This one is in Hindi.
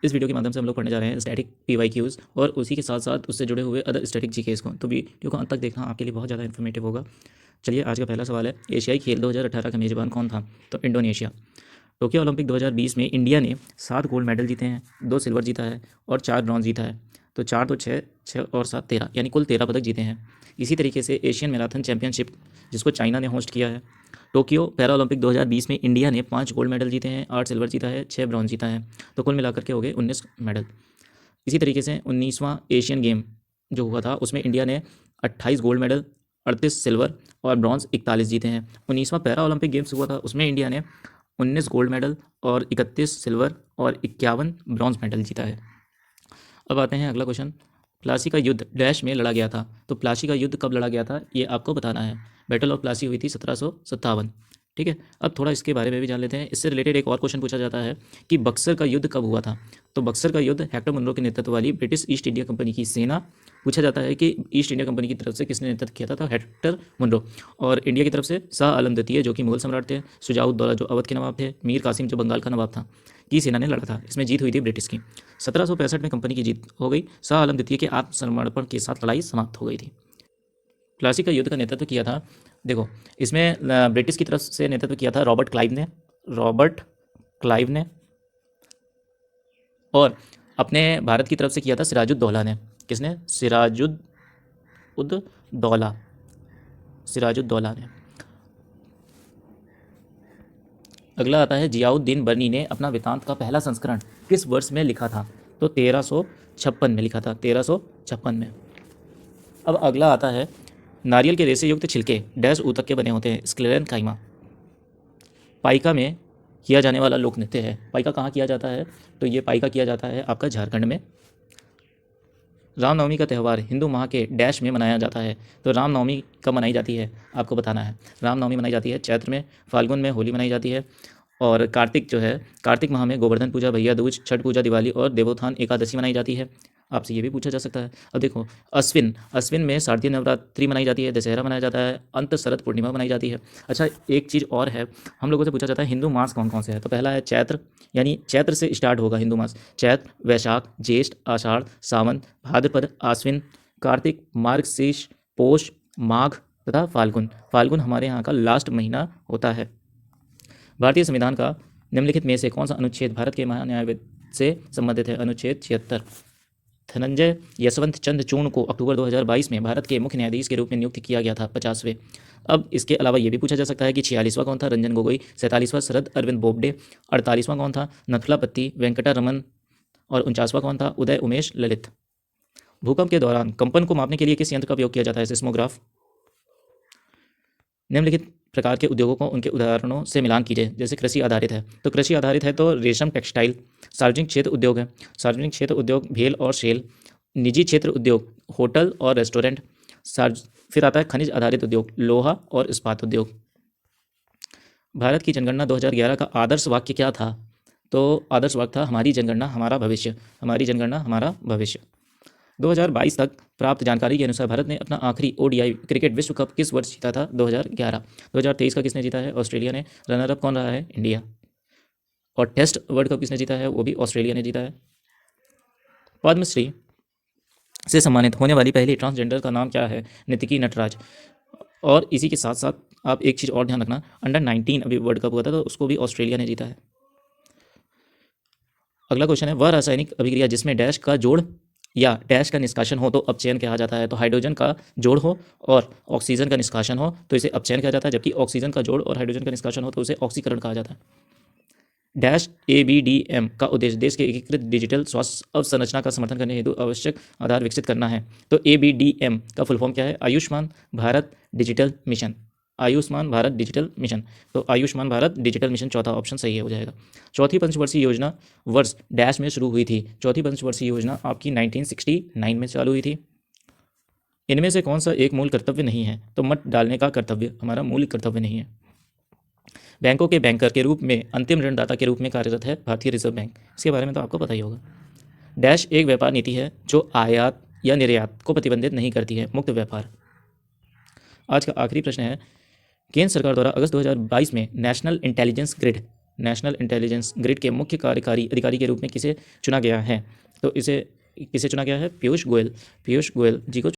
इस वीडियो के माध्यम से हम लोग पढ़ने जा रहे हैं स्टैटिक PYQs और उसी के साथ साथ उससे जुड़े हुए अदर स्टैटिक जीकेस को। तो वीडियो को अंत तक देखना आपके लिए बहुत ज़्यादा इन्फॉर्मेटिव होगा। चलिए, आज का पहला सवाल है, एशियाई खेल 2018 का मेज़बान कौन था? तो इंडोनेशिया। टोक्यो ओलंपिक 2020 में इंडिया ने 7 गोल्ड मेडल जीते हैं, 2 सिल्वर जीता है और 4 ब्रॉन्ज जीता है। तो 4 तो 6, 6 और 7 13, यानी कुल 13 पदक जीते हैं। इसी तरीके से एशियन मैराथन चैंपियनशिप, जिसको चाइना ने होस्ट किया है, टोक्यो पैरा ओलंपिक 2020 में इंडिया ने 5 गोल्ड मेडल जीते हैं, 8 सिल्वर जीता है, 6 ब्रॉन्ज जीता है। तो कुल मिलाकर के हो गए 19 मेडल। इसी तरीके से 19वां एशियन गेम जो हुआ था उसमें इंडिया ने 28 गोल्ड मेडल, 38 सिल्वर और ब्रॉन्ज 41 जीते हैं। 19वां पैरा ओलंपिक गेम्स हुआ था उसमें इंडिया ने 19 गोल्ड मेडल और 31 सिल्वर और 51 ब्रॉन्ज मेडल जीता है। अब आते हैं अगला क्वेश्चन, प्लासी का युद्ध डैश में लड़ा गया था। तो प्लासी का युद्ध कब लड़ा गया था ये आपको बताना है। बैटल ऑफ प्लासी हुई थी 1757। ठीक है, अब थोड़ा इसके बारे में भी जान लेते हैं। इससे रिलेटेड एक और क्वेश्चन पूछा जाता है कि बक्सर का युद्ध कब हुआ था। तो बक्सर का युद्ध हेक्टर मुनरो के नेतृत्व वाली ब्रिटिश ईस्ट इंडिया कंपनी की सेना, पूछा जाता है कि ईस्ट इंडिया कंपनी की तरफ से किसने नेतृत्व किया था। तो हेक्टर मुनरो। और इंडिया की तरफ से शाह आलम द्वितीय जो कि मुगल सम्राट थे, शुजाउद्दौला जो अवध के नवाब थे, मीर कासिम जो बंगाल का नवाब था, की सेना ने लड़ा था। इसमें जीत हुई थी ब्रिटिश की। 1765 में कंपनी की जीत हो गई। शाह आलम द्वितीय के आत्मसमर्पण के साथ लड़ाई समाप्त हो गई थी। प्लासी का युद्ध का नेतृत्व किया था, देखो इसमें ब्रिटिश की तरफ से नेतृत्व किया था रॉबर्ट क्लाइव ने और अपने भारत की तरफ से किया था सिराजुद्दौला ने। किसने? सिराजुद्दौला ने। अगला आता है, जियाउद्दीन बर्नी ने अपना वेदांत का पहला संस्करण किस वर्ष में लिखा था? तो 1356 में लिखा था, 1356 में। अब अगला आता है, नारियल के रेशे युक्त छिलके डैश ऊतक के बने होते हैं, स्क्लेरेनकाइमा। पाइका में किया जाने वाला लोक नृत्य है। पाइका कहाँ किया जाता है? तो ये पाइका किया जाता है आपका झारखंड में। रामनवमी का त्यौहार हिंदू माह के डैश में मनाया जाता है। तो रामनवमी कब मनाई जाती है आपको बताना है। रामनवमी मनाई जाती है चैत्र में, फाल्गुन में होली मनाई जाती है और कार्तिक जो है, कार्तिक माह में गोवर्धन पूजा, भैया दूज, छठ पूजा, दिवाली और देवोत्थान एकादशी मनाई जाती है। आपसे ये भी पूछा जा सकता है। अब देखो, अश्विन में शारदीय नवरात्रि मनाई जाती है, दशहरा मनाया जाता है, अंत शरद पूर्णिमा मनाई जाती है। अच्छा, एक चीज़ और है, हम लोगों से पूछा जाता है हिंदू मास कौन कौन से हैं। तो पहला है चैत्र, यानी चैत्र से स्टार्ट होगा हिंदू मास। चैत्र, वैशाख, ज्येष्ठ, आषाढ़, सावन, भाद्रपद, आश्विन, कार्तिक, मार्गशीर्ष, पौष, माघ तथा फाल्गुन हमारे यहाँ का लास्ट महीना होता है। भारतीय संविधान का निम्नलिखित में से कौन सा अनुच्छेद भारत के महान्यायविद से संबंधित है? अनुच्छेद 76। धनंजय यशवंत चंद्र चूर्ण को अक्टूबर 2022 में भारत के मुख्य न्यायाधीश के रूप में नियुक्त किया गया था, 50वें। अब इसके अलावा ये भी पूछा जा सकता है कि 46वां कौन था? रंजन गोगोई। 47वां शरद अरविंद बोबडे। 48वां कौन था? नथुलापति वेंकटा रमन। और 49वां कौन था? उदय उमेश ललित। भूकंप के दौरान कंपन को मापने के लिए किस यंत्र का उपयोग किया जाता है? सिस्मोग्राफ। निम्नलिखित प्रकार के उद्योगों को उनके उदाहरणों से मिलान कीजिए। जैसे कृषि आधारित है, तो कृषि आधारित है तो रेशम टेक्सटाइल। सार्वजनिक क्षेत्र उद्योग है, सार्वजनिक क्षेत्र उद्योग भेल और शेल। निजी क्षेत्र उद्योग होटल और रेस्टोरेंट। फिर आता है खनिज आधारित उद्योग, लोहा और इस्पात उद्योग। भारत की जनगणना 2011 का आदर्श वाक्य क्या था? तो आदर्श वाक्य था, हमारी जनगणना हमारा भविष्य, हमारी जनगणना हमारा भविष्य। 2022 तक प्राप्त जानकारी के अनुसार भारत ने अपना आखिरी ODI क्रिकेट विश्व कप किस वर्ष जीता था? 2011। 2023 का किसने जीता है? ऑस्ट्रेलिया ने। रनर अप कौन रहा है? इंडिया। और टेस्ट वर्ल्ड कप किसने जीता है? वो भी ऑस्ट्रेलिया ने जीता है। पद्मश्री से सम्मानित होने वाली पहली ट्रांसजेंडर का नाम क्या है? नितिकी नटराज। और इसी के साथ साथ आप एक चीज़ और ध्यान रखना, अंडर-19 अभी वर्ल्ड कप हुआ था तो उसको भी ऑस्ट्रेलिया ने जीता है। अगला क्वेश्चन है, वह रासायनिक अभिक्रिया जिसमें डैश का जोड़ या डैश का निष्कासन हो तो अपचयन कहा जाता है। तो हाइड्रोजन का जोड़ हो और ऑक्सीजन का निष्कासन हो तो इसे अपचयन कहा जाता है, जबकि ऑक्सीजन का जोड़ और हाइड्रोजन का निष्कासन हो तो उसे ऑक्सीकरण कहा जाता है। डैश ABDM का उद्देश्य देश के एकीकृत डिजिटल स्वास्थ्य अवसंरचना का समर्थन करने हेतु आवश्यक आधार विकसित करना है। तो ABDM का फुल फॉर्म क्या है? Ayushman Bharat digital mission. Ayushman Bharat digital mission. तो आयुष्मान भारत डिजिटल मिशन चौथा ऑप्शन सही है हो जाएगा। चौथी पंचवर्षीय योजना वर्ष डैश में शुरू हुई थी। चौथी पंचवर्षीय योजना आपकी 1969 में चालू हुई थी। इनमें से कौन सा एक मूल कर्तव्य नहीं है? तो मत डालने का कर्तव्य हमारा मूल कर्तव्य नहीं है। बैंकों के बैंकर के रूप में अंतिम ऋणदाता के रूप में कार्यरत है भारतीय रिजर्व बैंक। इसके बारे में तो आपको पता ही होगा। डैश एक व्यापार नीति है जो आयात या निर्यात को प्रतिबंधित नहीं करती है, मुक्त व्यापार। आज का आखिरी प्रश्न है, केंद्र सरकार द्वारा अगस्त 2022 में national intelligence grid national intelligence grid के मुख्य कार्यकारी अधिकारी के रूप में किसे चुना गया है? तो इसे किसे चुना गया है? पीयूष गोयल जी को